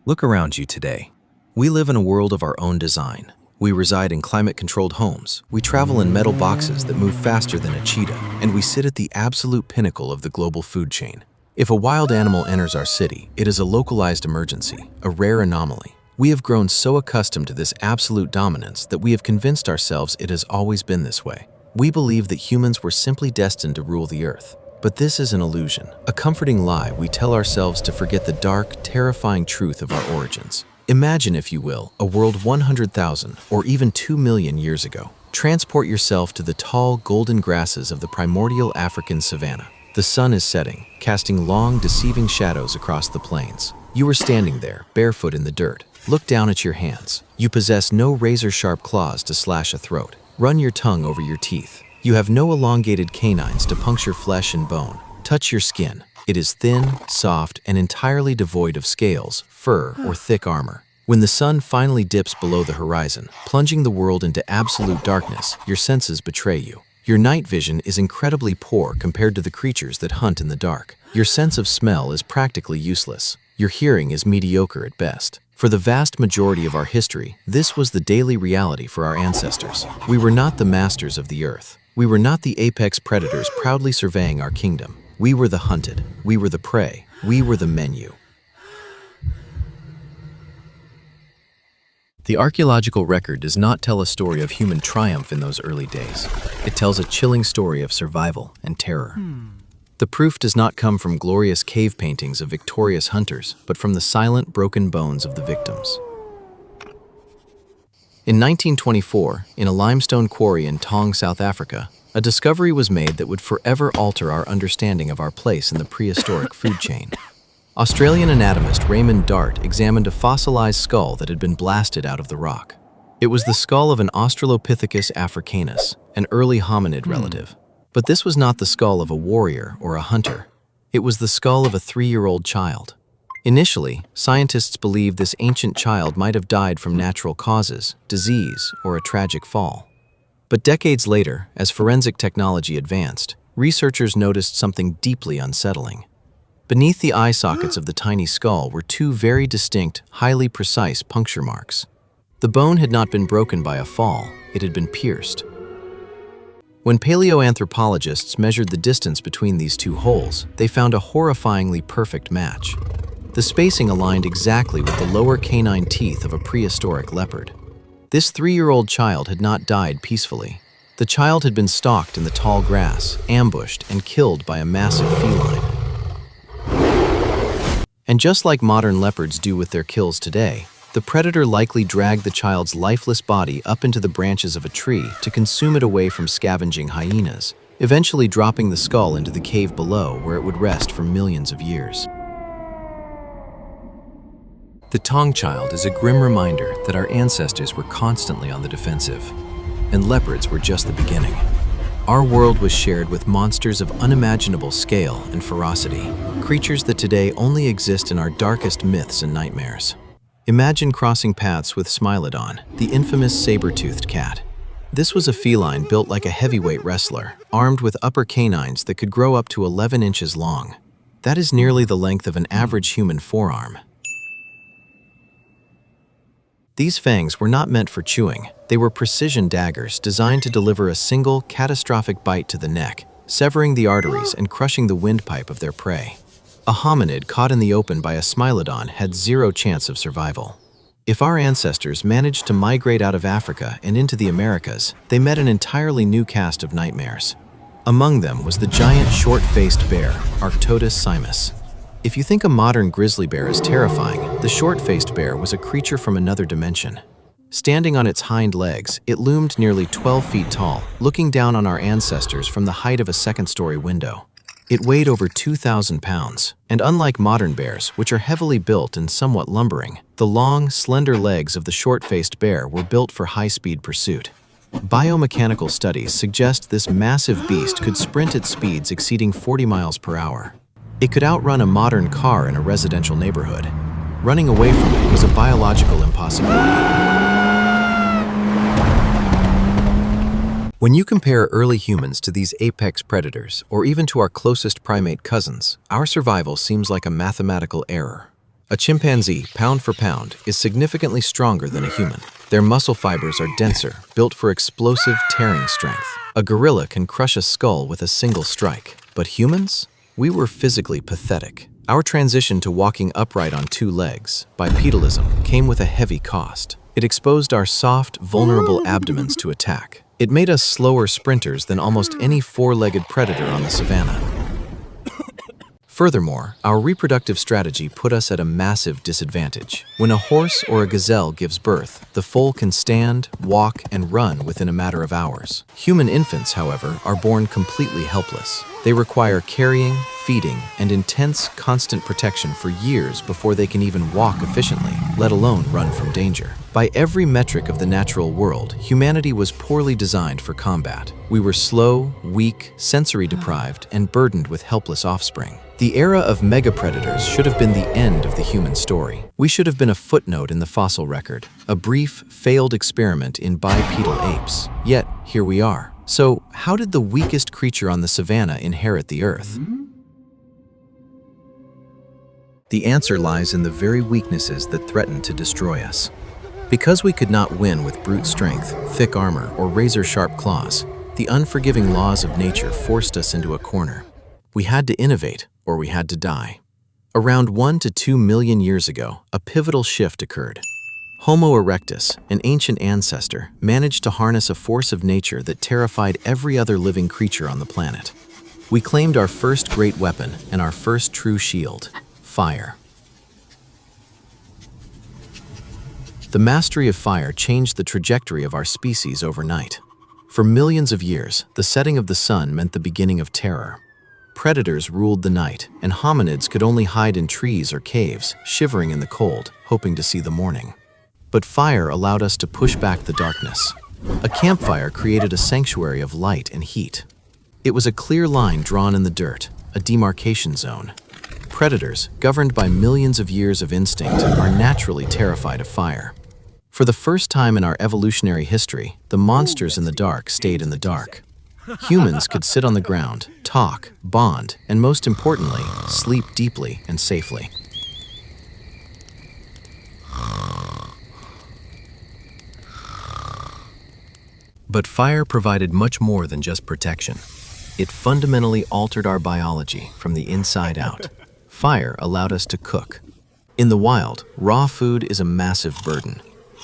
Look around you today. We live in a world of our own design. We reside in climate-controlled homes, we travel in metal boxes that move faster than a cheetah, and we sit at the absolute pinnacle of the global food chain. If a wild animal enters our city, it is a localized emergency, a rare anomaly. We have grown so accustomed to this absolute dominance that we have convinced ourselves it has always been this way. We believe that humans were simply destined to rule the earth. But this is an illusion, a comforting lie we tell ourselves to forget the dark, terrifying truth of our origins. Imagine, if you will, a world 100,000 or even 2 million years ago. Transport yourself to the tall, golden grasses of the primordial African savanna. The sun is setting, casting long, deceiving shadows across the plains. You are standing there, barefoot in the dirt. Look down at your hands. You possess no razor-sharp claws to slash a throat. Run your tongue over your teeth. You have no elongated canines to puncture flesh and bone. Touch your skin. It is thin, soft, and entirely devoid of scales, fur, or thick armor. When the sun finally dips below the horizon, plunging the world into absolute darkness, your senses betray you. Your night vision is incredibly poor compared to the creatures that hunt in the dark. Your sense of smell is practically useless. Your hearing is mediocre at best. For the vast majority of our history, this was the daily reality for our ancestors. We were not the masters of the earth. We were not the apex predators proudly surveying our kingdom. We were the hunted. We were the prey. We were the menu. The archaeological record does not tell a story of human triumph in those early days. It tells a chilling story of survival and terror. The proof does not come from glorious cave paintings of victorious hunters, but from the silent, broken bones of the victims. In 1924, in a limestone quarry in Taung, South Africa, a discovery was made that would forever alter our understanding of our place in the prehistoric food chain. Australian anatomist Raymond Dart examined a fossilized skull that had been blasted out of the rock. It was the skull of an Australopithecus africanus, an early hominid relative. But this was not the skull of a warrior or a hunter. It was the skull of a 3-year-old child. Initially, scientists believed this ancient child might have died from natural causes, disease, or a tragic fall. But decades later, as forensic technology advanced, researchers noticed something deeply unsettling. Beneath the eye sockets of the tiny skull were 2 very distinct, highly precise puncture marks. The bone had not been broken by a fall, it had been pierced. When paleoanthropologists measured the distance between these 2 holes, they found a horrifyingly perfect match. The spacing aligned exactly with the lower canine teeth of a prehistoric leopard. This 3-year-old child had not died peacefully. The child had been stalked in the tall grass, ambushed, and killed by a massive feline. And just like modern leopards do with their kills today, the predator likely dragged the child's lifeless body up into the branches of a tree to consume it away from scavenging hyenas, eventually dropping the skull into the cave below where it would rest for millions of years. The Taung Child is a grim reminder that our ancestors were constantly on the defensive, and leopards were just the beginning. Our world was shared with monsters of unimaginable scale and ferocity, creatures that today only exist in our darkest myths and nightmares. Imagine crossing paths with Smilodon, the infamous saber-toothed cat. This was a feline built like a heavyweight wrestler, armed with upper canines that could grow up to 11 inches long. That is nearly the length of an average human forearm. These fangs were not meant for chewing. They were precision daggers designed to deliver a single, catastrophic bite to the neck, severing the arteries and crushing the windpipe of their prey. A hominid caught in the open by a Smilodon had 0 chance of survival. If our ancestors managed to migrate out of Africa and into the Americas, they met an entirely new cast of nightmares. Among them was the giant short-faced bear, Arctodus simus. If you think a modern grizzly bear is terrifying, the short-faced bear was a creature from another dimension. Standing on its hind legs, it loomed nearly 12 feet tall, looking down on our ancestors from the height of a second-story window. It weighed over 2,000 pounds, and unlike modern bears, which are heavily built and somewhat lumbering, the long, slender legs of the short-faced bear were built for high-speed pursuit. Biomechanical studies suggest this massive beast could sprint at speeds exceeding 40 miles per hour. It could outrun a modern car in a residential neighborhood. Running away from it was a biological impossibility. When you compare early humans to these apex predators, or even to our closest primate cousins, our survival seems like a mathematical error. A chimpanzee, pound for pound, is significantly stronger than a human. Their muscle fibers are denser, built for explosive, tearing strength. A gorilla can crush a skull with a single strike. But humans? We were physically pathetic. Our transition to walking upright on two legs, bipedalism, came with a heavy cost. It exposed our soft, vulnerable abdomens to attack. It made us slower sprinters than almost any four-legged predator on the savannah. Furthermore, our reproductive strategy put us at a massive disadvantage. When a horse or a gazelle gives birth, the foal can stand, walk, and run within a matter of hours. Human infants, however, are born completely helpless. They require carrying, feeding, and intense, constant protection for years before they can even walk efficiently, let alone run from danger. By every metric of the natural world, humanity was poorly designed for combat. We were slow, weak, sensory-deprived, and burdened with helpless offspring. The era of megapredators should have been the end of the human story. We should have been a footnote in the fossil record, a brief, failed experiment in bipedal apes. Yet, here we are. So, how did the weakest creature on the savannah inherit the Earth? The answer lies in the very weaknesses that threaten to destroy us. Because we could not win with brute strength, thick armor, or razor-sharp claws, the unforgiving laws of nature forced us into a corner. We had to innovate, or we had to die. Around 1 to 2 million years ago, a pivotal shift occurred. Homo erectus, an ancient ancestor, managed to harness a force of nature that terrified every other living creature on the planet. We claimed our first great weapon and our first true shield: fire. The mastery of fire changed the trajectory of our species overnight. For millions of years, the setting of the sun meant the beginning of terror. Predators ruled the night, and hominids could only hide in trees or caves, shivering in the cold, hoping to see the morning. But fire allowed us to push back the darkness. A campfire created a sanctuary of light and heat. It was a clear line drawn in the dirt, a demarcation zone. Predators, governed by millions of years of instinct, are naturally terrified of fire. For the first time in our evolutionary history, the monsters in the dark stayed in the dark. Humans could sit on the ground, talk, bond, and most importantly, sleep deeply and safely. But fire provided much more than just protection. It fundamentally altered our biology from the inside out. Fire allowed us to cook. In the wild, raw food is a massive burden.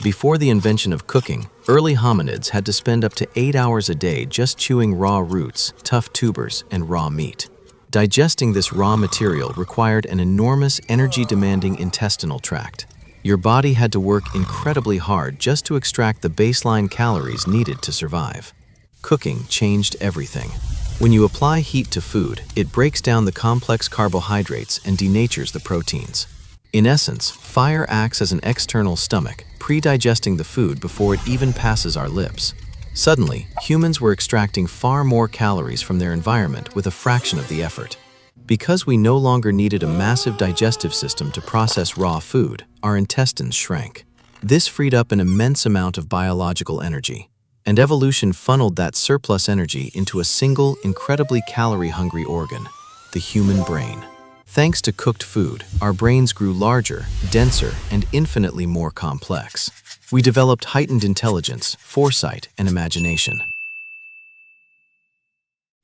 Before the invention of cooking, early hominids had to spend up to 8 hours a day just chewing raw roots, tough tubers, and raw meat. Digesting this raw material required an enormous, energy-demanding intestinal tract. Your body had to work incredibly hard just to extract the baseline calories needed to survive. Cooking changed everything. When you apply heat to food, it breaks down the complex carbohydrates and denatures the proteins. In essence, fire acts as an external stomach, pre-digesting the food before it even passes our lips. Suddenly, humans were extracting far more calories from their environment with a fraction of the effort. Because we no longer needed a massive digestive system to process raw food, our intestines shrank. This freed up an immense amount of biological energy, and evolution funneled that surplus energy into a single, incredibly calorie-hungry organ: the human brain. Thanks to cooked food, our brains grew larger, denser, and infinitely more complex. We developed heightened intelligence, foresight, and imagination.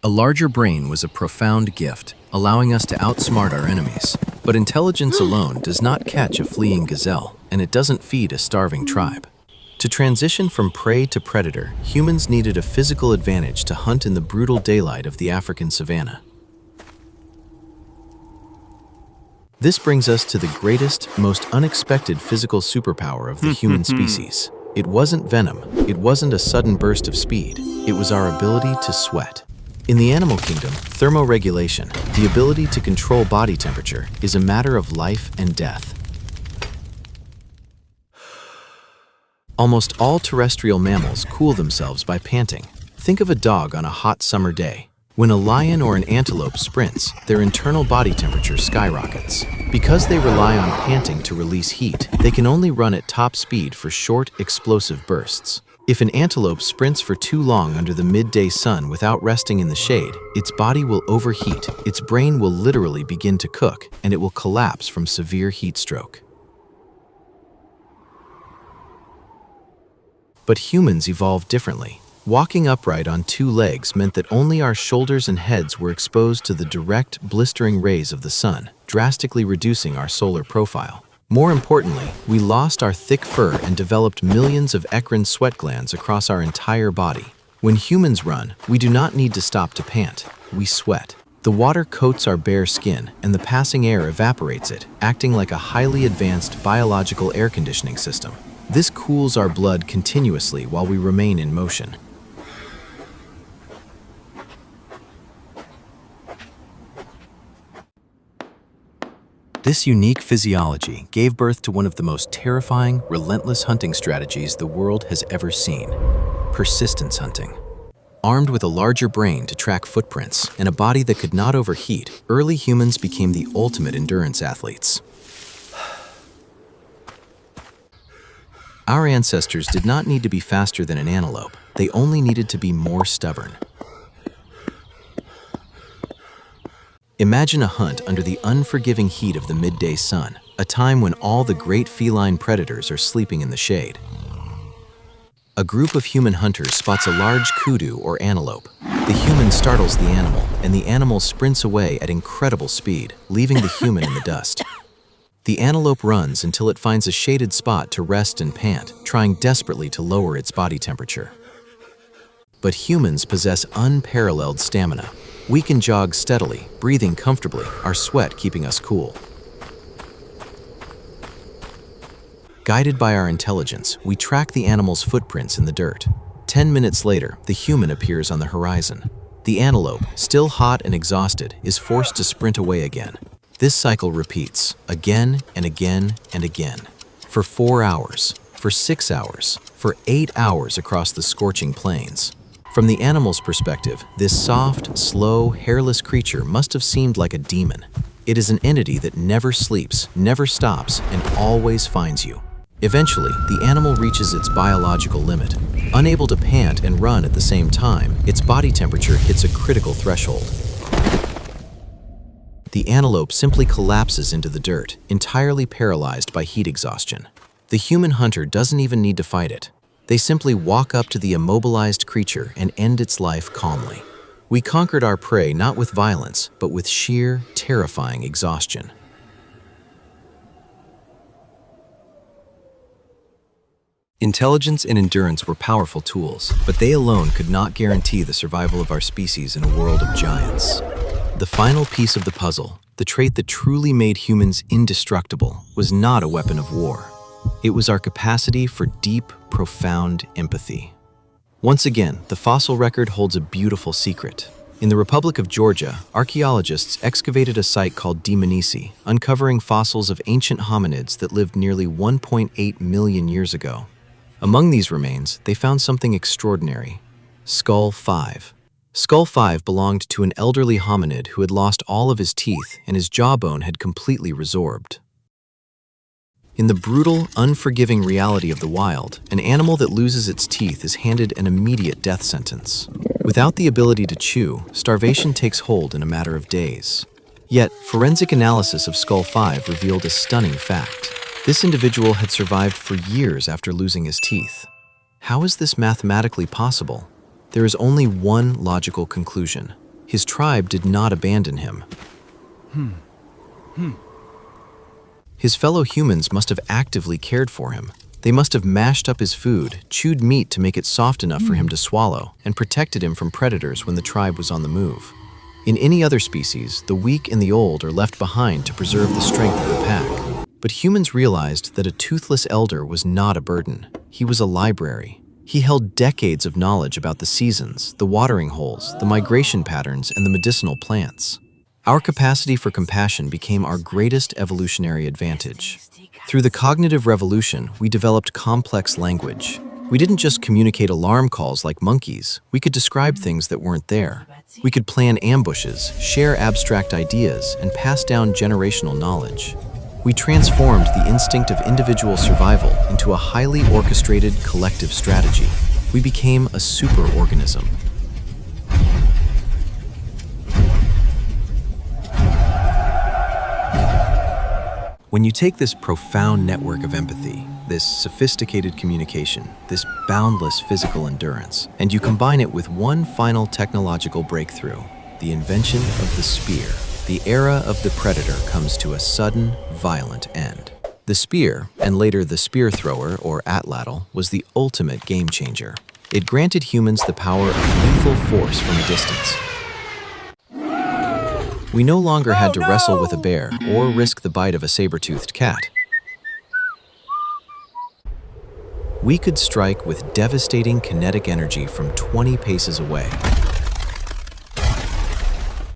A larger brain was a profound gift, allowing us to outsmart our enemies. But intelligence alone does not catch a fleeing gazelle, and it doesn't feed a starving tribe. To transition from prey to predator, humans needed a physical advantage to hunt in the brutal daylight of the African savanna. This brings us to the greatest, most unexpected physical superpower of the human species. It wasn't venom, it wasn't a sudden burst of speed, it was our ability to sweat. In the animal kingdom, thermoregulation, the ability to control body temperature, is a matter of life and death. Almost all terrestrial mammals cool themselves by panting. Think of a dog on a hot summer day. When a lion or an antelope sprints, their internal body temperature skyrockets. Because they rely on panting to release heat, they can only run at top speed for short, explosive bursts. If an antelope sprints for too long under the midday sun without resting in the shade, its body will overheat, its brain will literally begin to cook, and it will collapse from severe heat stroke. But humans evolved differently. Walking upright on two legs meant that only our shoulders and heads were exposed to the direct, blistering rays of the sun, drastically reducing our solar profile. More importantly, we lost our thick fur and developed millions of eccrine sweat glands across our entire body. When humans run, we do not need to stop to pant, we sweat. The water coats our bare skin, and the passing air evaporates it, acting like a highly advanced biological air conditioning system. This cools our blood continuously while we remain in motion. This unique physiology gave birth to one of the most terrifying, relentless hunting strategies the world has ever seen: persistence hunting. Armed with a larger brain to track footprints and a body that could not overheat, early humans became the ultimate endurance athletes. Our ancestors did not need to be faster than an antelope, they only needed to be more stubborn. Imagine a hunt under the unforgiving heat of the midday sun, a time when all the great feline predators are sleeping in the shade. A group of human hunters spots a large kudu or antelope. The human startles the animal, and the animal sprints away at incredible speed, leaving the human in the dust. The antelope runs until it finds a shaded spot to rest and pant, trying desperately to lower its body temperature. But humans possess unparalleled stamina. We can jog steadily, breathing comfortably, our sweat keeping us cool. Guided by our intelligence, we track the animal's footprints in the dirt. 10 minutes later, the human appears on the horizon. The antelope, still hot and exhausted, is forced to sprint away again. This cycle repeats, again and again and again. For 4 hours, for 6 hours, for 8 hours across the scorching plains. From the animal's perspective, this soft, slow, hairless creature must have seemed like a demon. It is an entity that never sleeps, never stops, and always finds you. Eventually, the animal reaches its biological limit. Unable to pant and run at the same time, its body temperature hits a critical threshold. The antelope simply collapses into the dirt, entirely paralyzed by heat exhaustion. The human hunter doesn't even need to fight it. They simply walk up to the immobilized creature and end its life calmly. We conquered our prey not with violence, but with sheer, terrifying exhaustion. Intelligence and endurance were powerful tools, but they alone could not guarantee the survival of our species in a world of giants. The final piece of the puzzle, the trait that truly made humans indestructible, was not a weapon of war. It was our capacity for deep, profound empathy. Once again, the fossil record holds a beautiful secret. In the Republic of Georgia, archaeologists excavated a site called Dmanisi, uncovering fossils of ancient hominids that lived nearly 1.8 million years ago. Among these remains, they found something extraordinary: Skull 5. Skull 5 belonged to an elderly hominid who had lost all of his teeth and his jawbone had completely resorbed. In the brutal, unforgiving reality of the wild, an animal that loses its teeth is handed an immediate death sentence. Without the ability to chew, starvation takes hold in a matter of days. Yet, forensic analysis of Skull 5 revealed a stunning fact. This individual had survived for years after losing his teeth. How is this mathematically possible? There is only one logical conclusion. His tribe did not abandon him. His fellow humans must have actively cared for him. They must have mashed up his food, chewed meat to make it soft enough for him to swallow, and protected him from predators when the tribe was on the move. In any other species, the weak and the old are left behind to preserve the strength of the pack. But humans realized that a toothless elder was not a burden. He was a library. He held decades of knowledge about the seasons, the watering holes, the migration patterns, and the medicinal plants. Our capacity for compassion became our greatest evolutionary advantage. Through the cognitive revolution, we developed complex language. We didn't just communicate alarm calls like monkeys. We could describe things that weren't there. We could plan ambushes, share abstract ideas, and pass down generational knowledge. We transformed the instinct of individual survival into a highly orchestrated collective strategy. We became a superorganism. When you take this profound network of empathy, this sophisticated communication, this boundless physical endurance, and you combine it with one final technological breakthrough, the invention of the spear, the era of the predator comes to a sudden, violent end. The spear, and later the spear thrower or atlatl, was the ultimate game changer. It granted humans the power of lethal force from a distance. We no longer had to wrestle with a bear or risk the bite of a saber-toothed cat. We could strike with devastating kinetic energy from 20 paces away.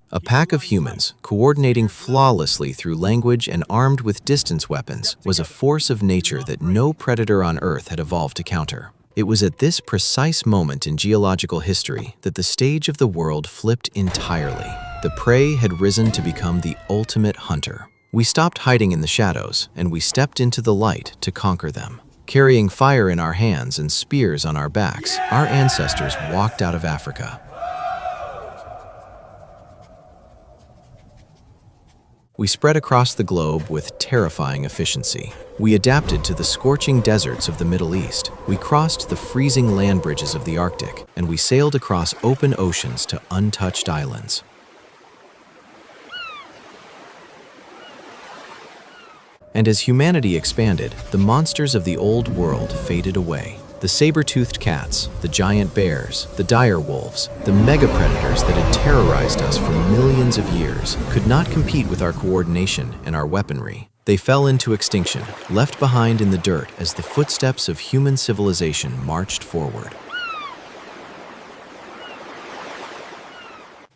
A pack of humans, coordinating flawlessly through language and armed with distance weapons, was a force of nature that no predator on Earth had evolved to counter. It was at this precise moment in geological history that the stage of the world flipped entirely. The prey had risen to become the ultimate hunter. We stopped hiding in the shadows, and we stepped into the light to conquer them. Carrying fire in our hands and spears on our backs, our ancestors walked out of Africa. We spread across the globe with terrifying efficiency. We adapted to the scorching deserts of the Middle East. We crossed the freezing land bridges of the Arctic, and we sailed across open oceans to untouched islands. And as humanity expanded, the monsters of the old world faded away. The saber-toothed cats, the giant bears, the dire wolves, the mega-predators that had terrorized us for millions of years could not compete with our coordination and our weaponry. They fell into extinction, left behind in the dirt as the footsteps of human civilization marched forward.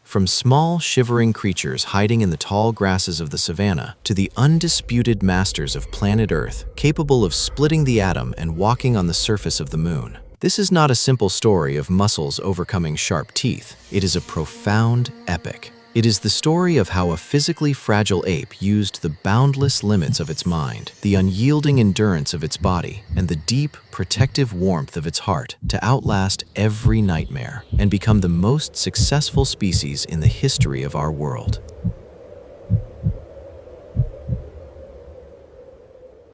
From small, shivering creatures hiding in the tall grasses of the savannah to the undisputed masters of planet Earth, capable of splitting the atom and walking on the surface of the moon. This is not a simple story of muscles overcoming sharp teeth. It is a profound epic. It is the story of how a physically fragile ape used the boundless limits of its mind, the unyielding endurance of its body, and the deep, protective warmth of its heart to outlast every nightmare and become the most successful species in the history of our world.